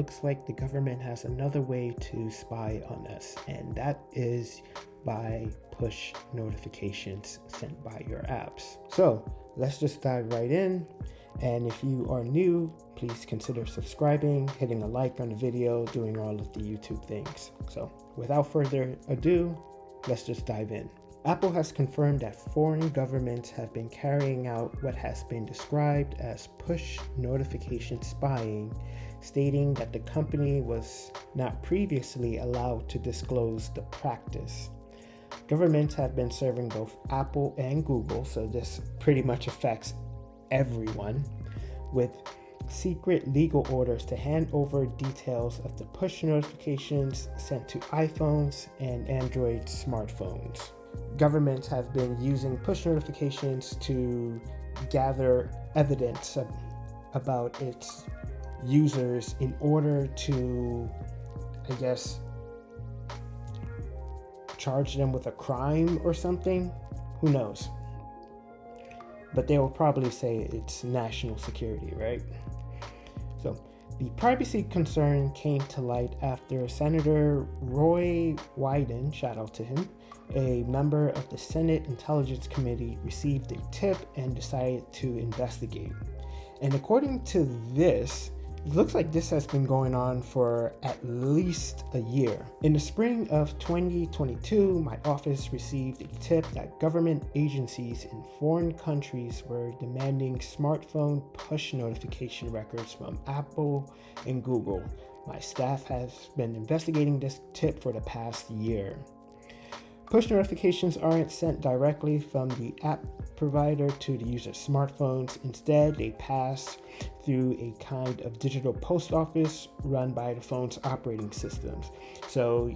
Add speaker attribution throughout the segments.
Speaker 1: looks like the government has another way to spy on us, and that is by push notifications sent by your apps. So let's just dive right in. And if you are new, please consider subscribing, hitting a like on the video, doing all of the YouTube things. So without further ado, let's just dive in. Apple has confirmed that foreign governments have been carrying out what has been described as push notification spying, stating that the company was not previously allowed to disclose the practice. Governments have been serving both Apple and Google, so this pretty much affects everyone, with secret legal orders to hand over details of the push notifications sent to iPhones and Android smartphones. Governments have been using push notifications to gather evidence about its users in order to, I guess, charge them with a crime or something. Who knows? But they will probably say it's national security, right? So the privacy concern came to light after Senator Roy Wyden, shout out to him, a member of the Senate Intelligence Committee, received a tip and decided to investigate. And according to this, it looks like this has been going on for at least a year. In the spring of 2022, my office received a tip that government agencies in foreign countries were demanding smartphone push notification records from Apple and Google. My staff has been investigating this tip for the past year. Push notifications aren't sent directly from the app provider to the user's smartphones. Instead, they pass through a kind of digital post office run by the phone's operating systems. So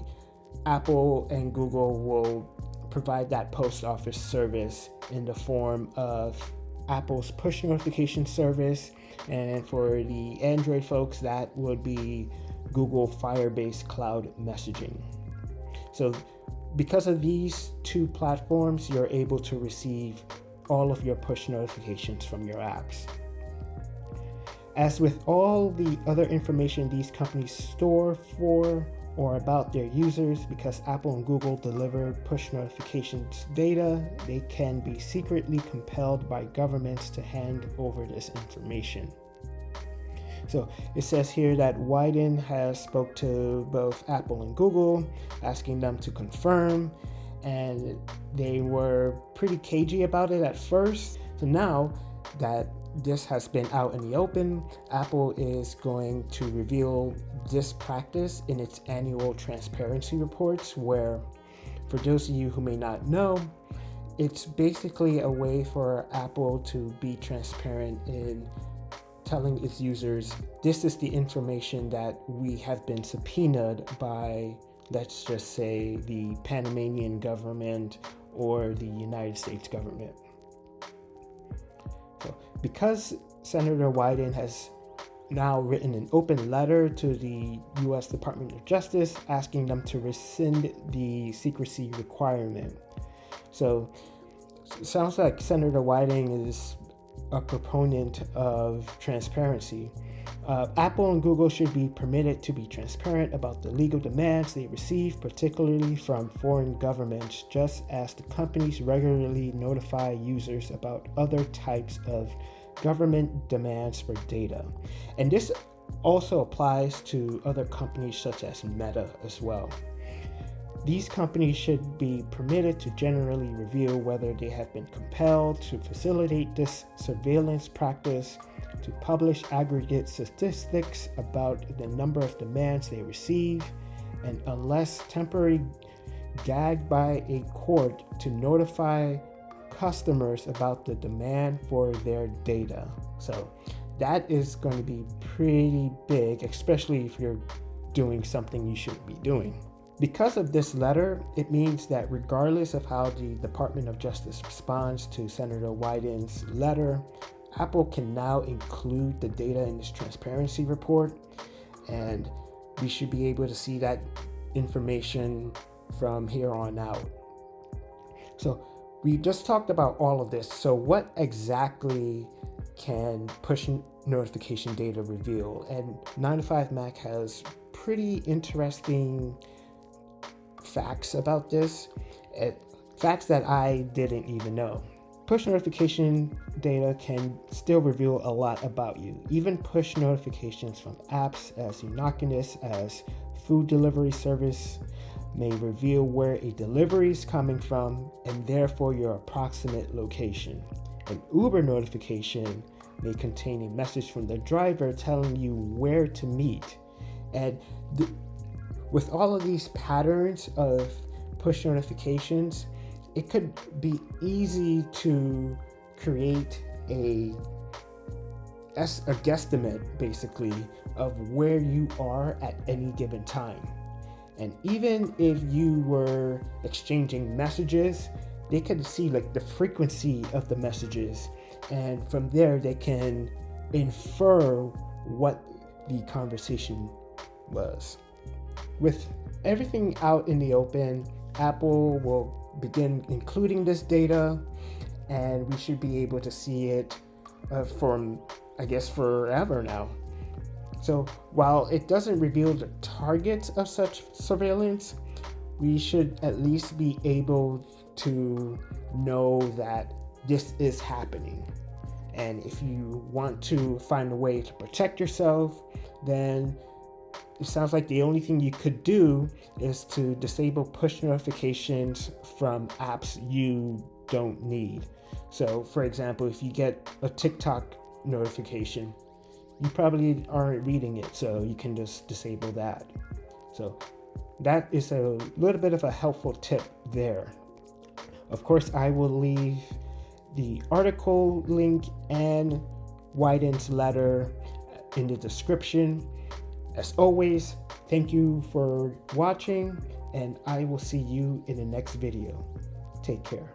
Speaker 1: Apple and Google will provide that post office service in the form of Apple's push notification service, and for the Android folks, that would be Google Firebase Cloud Messaging. So because of these two platforms, you're able to receive all of your push notifications from your apps. As with all the other information these companies store for or about their users, because Apple and Google deliver push notifications data, they can be secretly compelled by governments to hand over this information. So it says here that Wyden has spoke to both Apple and Google, asking them to confirm, and they were pretty cagey about it at first. So now that this has been out in the open, Apple is going to reveal this practice in its annual transparency reports, where, for those of you who may not know, it's basically a way for Apple to be transparent in telling its users, this is the information that we have been subpoenaed by, let's just say, the Panamanian government or the United States government. So, because Senator Wyden has now written an open letter to the U.S. Department of Justice asking them to rescind the secrecy requirement. So it sounds like Senator Wyden is a proponent of transparency. Apple and Google should be permitted to be transparent about the legal demands they receive, particularly from foreign governments, just as the companies regularly notify users about other types of government demands for data. And this also applies to other companies such as Meta as well. These companies should be permitted to generally reveal whether they have been compelled to facilitate this surveillance practice, to publish aggregate statistics about the number of demands they receive, and unless temporarily gagged by a court, to notify customers about the demand for their data. So that is going to be pretty big, especially if you're doing something you shouldn't be doing. Because of this letter, it means that regardless of how the Department of Justice responds to Senator Wyden's letter, Apple can now include the data in this transparency report, and we should be able to see that information from here on out. So we just talked about all of this. So what exactly can push notification data reveal. And 9to5Mac has pretty interesting facts about this, facts that I didn't even know. Push notification data can still reveal a lot about you. Even push notifications from apps as innocuous as food delivery service may reveal where a delivery is coming from and therefore your approximate location. An Uber notification may contain a message from the driver telling you where to meet. And with all of these patterns of push notifications, it could be easy to create a guesstimate, basically, of where you are at any given time. And even if you were exchanging messages, they could see like the frequency of the messages, and from there they can infer what the conversation was. With everything out in the open, Apple will begin including this data, and we should be able to see it from, I guess, forever now. So while it doesn't reveal the targets of such surveillance, we should at least be able to know that this is happening. And if you want to find a way to protect yourself, then it sounds like the only thing you could do is to disable push notifications from apps you don't need. So, for example, if you get a TikTok notification, you probably aren't reading it, so you can just disable that. So that is a little bit of a helpful tip there. Of course, I will leave the article link and Wyden's letter in the description. As always, thank you for watching, and I will see you in the next video. Take care.